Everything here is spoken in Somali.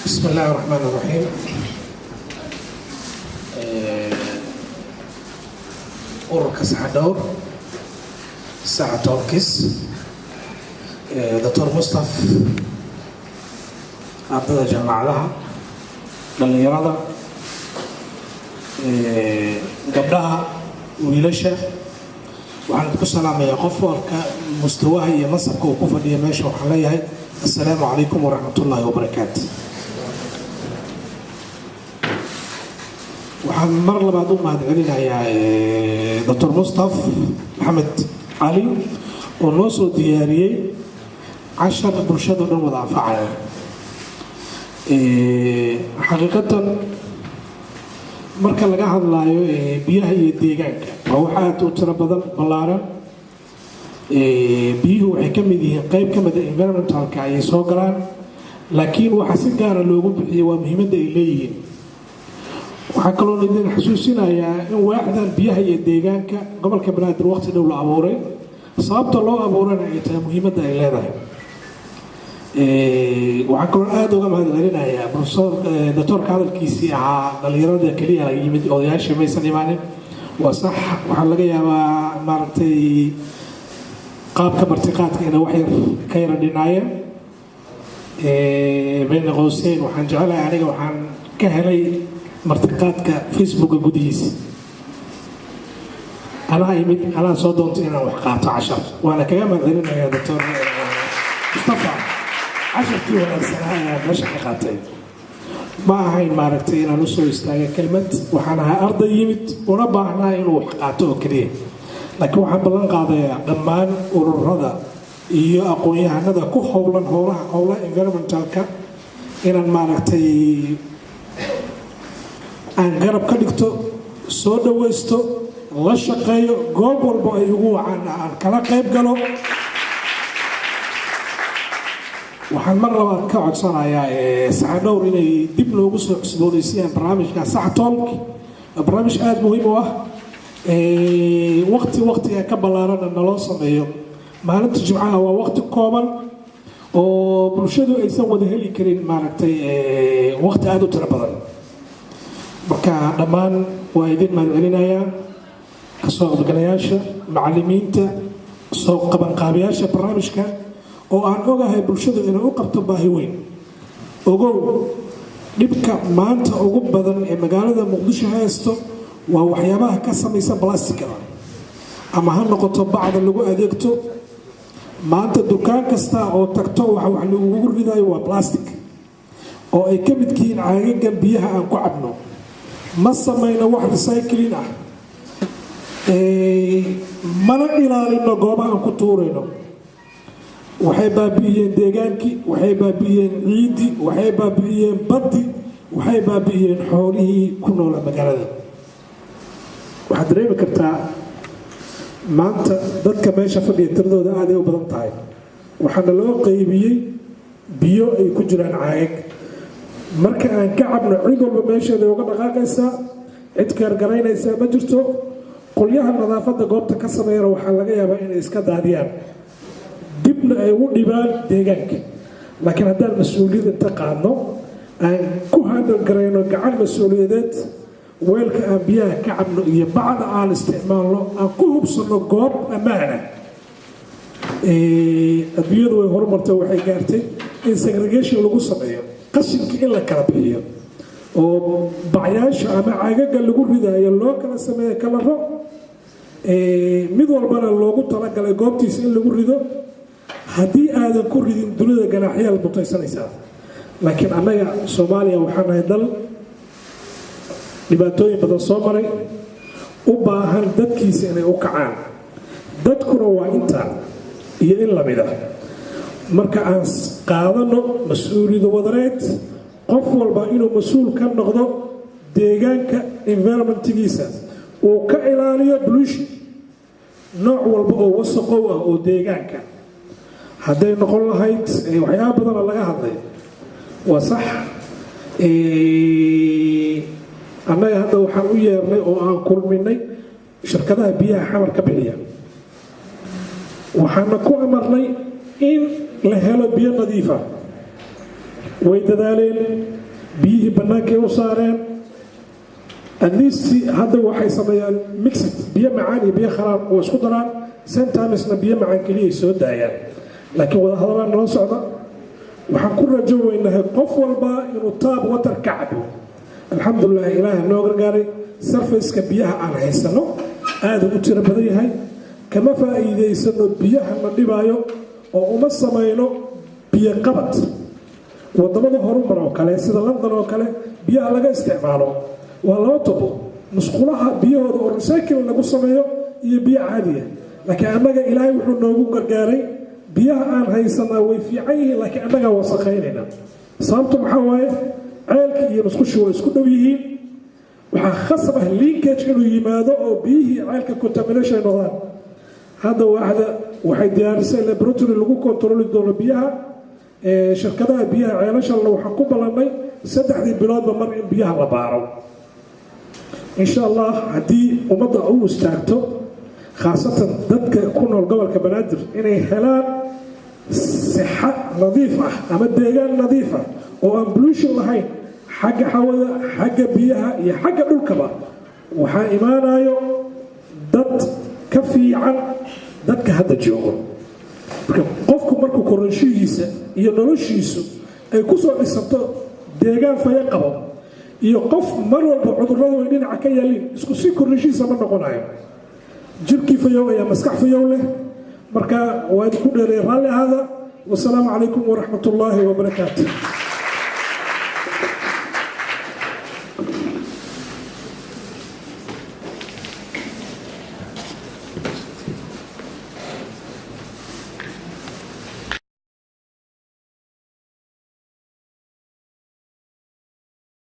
بسم الله الرحمن الرحيم. ururka saxadhowr saaca toolkis Dr. Mustaf ardada jaamacadaha dhalinyarada gabdhaha wiilasha waxaan ku salaamayaa qof walka mustawaha iyo masabka uu ku fadhiyo meesha waxaan leeyahay assalaamu calaykum waraxmatullaahi wabarakaatuh. waxaan mar labaad u mahadcelinayaa Dr. Mustaf Maxamed Ali oo noo soo diyaariyey cashar bulshada dhan wada anfacaya. xaqiiqatan marka laga hadlayo biyaha iyo deegaanka waa wax aad u tiro badan ballaaran. biyuhu waxay ka mid yihiin qayb ka mid ah environmentalka ayay soo galaan, laakiin waxa si gaara loogu bixiyay waa muhiimadda ay leeyihiin. waxaa kaloo idin xasuusinayaa in waaxdan biyaha iyo deegaanka gobolka banaadir waqti dhow la abuuray, sababta loo abuurana ay tahay muhiimadda ay leedahay. waxaan kaloo aad uga mahadcelinayaa professor doctorka hadalkiisii ahaa dhalinyarada keliya yimid odayaasha maysan imaanin. waa sax, waxaa laga yaabaa maaragtay qaabka martiqaadka inay wax yar ka yara dhinaayeen. bayna qowseyn waxaan jecelahay aniga waxaan ka helay martiqaadka facebooka gudihiisa. anaa soo doontay inaan wax qaato cashar, waana kaga mahadcelinayaa doctor Mustafa. casharkii wanaagsanaa ayaa meesha ka qaatay. ma ahayn maaragtay inaan usoo istaaga kelmad, waxaan ahaa arday yimid una baahnaa inuu wax qaato oo keliya. laakiin waxaan ballan qaadayaa dhammaan ururada iyo aqoon-yahanada ku howlan howlaha environmentalka inaan maaragtay aan garab ka dhigto, soo dhawaysto, la shaqeeyo, goob walba ay ugu wacaan aan kala qayb galo. waxaan mar labaad ka codsanayaa saxadhowr inay dib loogu soo cusboonaysiiyaan barnaamijka sax toolk, barnaamij aada muhiim u ah. waqtiga ka ballaarana naloo sameeyo. maalinta jimcaha waa waqti kooban oo bulshadu aysan wada heli karin maaragtay waqti aada u tiro badan. marka dhammaan waa idin mahadcelinayaa kasoo qaybgalayaasha, macallimiinta, soo qabanqaabiyaasha barnaamijka oo aan ogahay bulshadu inay u qabto baahi weyn. ogow, dhibka maanta ugu badan ee magaalada muqdisho haysto waa waxyaabaha ka samaysan blastikada, ama ha noqoto bacda lagu adeegto. maanta dukaan kasta oo tagto waxa wax lagugu ridayo waa plastic, oo ay ka mid yihiin caagagan biyaha aan ku cabno. ma samayno wax recycling ah, mana ilaalino goobaha aan ku tuurayno. waxay baabi'iyeen deegaankii, waxay baabi'iyeen ciidii, waxay baabi'iyeen baddi, waxay baabi'iyeen xoolihii ku noola magaalada. waxaad dareemi kartaa maanta dadka meesha fadhiya tiradooda aad ay u badan tahay. waxaana loo qaybiyey biyo ay ku jiraan caagag. marka aan ka cabno cid walba meesheeda uga dhaqaaqaysaa, cid keergaraynaysaa ma jirto. qolyaha nadaafadda goobta ka sameeyana waxaa laga yaabaa inay iska daadiyaan, dibna ay ugu dhibaan deegaanka. laakiin haddaan mas-uuliyad inta qaadno aan ku handal garayno gacan mas-uuliyadeed, weelka aan biyaha ka cabno iyo bacda aan isticmaalno aan ku hubsanno goob ammaana. adduunyadu way horumartay, waxay gaartay in segregation lagu sameeyo, qashinka in la kala bixiyo, oo bacyaasha ama caagaga lagu ridaayo loo kala sameeyo kalaro, mid walbana loogu talagalay goobtiisa in lagu rido. haddii aadan ku ridin dunida ganaaxyaal mutaysanaysaa. laakiin annaga Soomaaliya waxaan nahay dal dhibaatooyin badan soo maray, u baahan dadkiisa inay u kacaan. dadkuna waa intaa iyo in lamid ah. marka aan qaadano mas-uuliyad wadareed, qof walba inuu mas-uul ka noqdo deegaanka environmentigiisa, uu ka ilaaliyo pollution nooc walba oo wasaqow ah oo deegaanka. hadday noqon lahayd waxyaaba badana laga hadlay, waa sax. annaga hadda waxaan u yeernay oo aan kulminay shirkadaha biyaha xamar ka bixiya. waxaana ku amarnay in la helo biyo nadiifa. way dadaaleen biyihii bannaankay u saareen at least hadda waxay sameeyaan mixed biyo macaan iyo biyo kharaar oo isku daraan sometimes-na biyo macaan keliya soo daayaan laakiin wadahadalaan noo socda waxaan ku rajo weynahay qof walba inuu taab watar ka cabo alxamdulilah ilaaha noo gargaaray sarfayska biyaha aan haysano aada u tiro badan yahay kama faa'iidaysano biyaha na dhibaayo oo uma samayno biyo qabad wadamada horumar oo kale sida London oo kale biyaha laga isticmaalo waa laba tubo musqulaha biyahooda oo recycle lagu sameeyo iyo biyo caadi ah laakiin annaga ilaahay wuxuu noogu gargaaray biyaha aan haysanaa way fiican yihiin laakiin annaga wasaqaynayna sababtu maxaa waaye ceelka iyo musqushu way isku dhow yihiin waxaa khasab ah linkage inuu yimaado oo biyihii ceelka contamination noqdaan hadda waxay diyaarisay laboratory lagu kontroli doono biyaha shirkadaha biyaha ceelashalna waxaan ku ballanay 3 biloodba mar in biyaha la baaro insha allah haddii ummadda u istaagto khaasatan dadka ku nool gobolka banaadir inay helaan sixo nadiif ah ama deegaan nadiif ah oo aan pollution lahayn xagga hawada xagga biyaha iyo xagga dhulkaba waxaa imaanayo dad ka fiican dadka hadda joogo marka qofku markuu korashigiisa iyo noloshiisu ay ku soo dhisanto deegaan faya qabo iyo qof mar walba cudurradu ay dhinaca ka yaalin isku sii korashiisa ma noqonayo jirkii fayow ayaa maskax fayow leh marka waa idinku dheereey raalli ahaada wasalaamu calaykum waraxmatullaahi wabarakaatu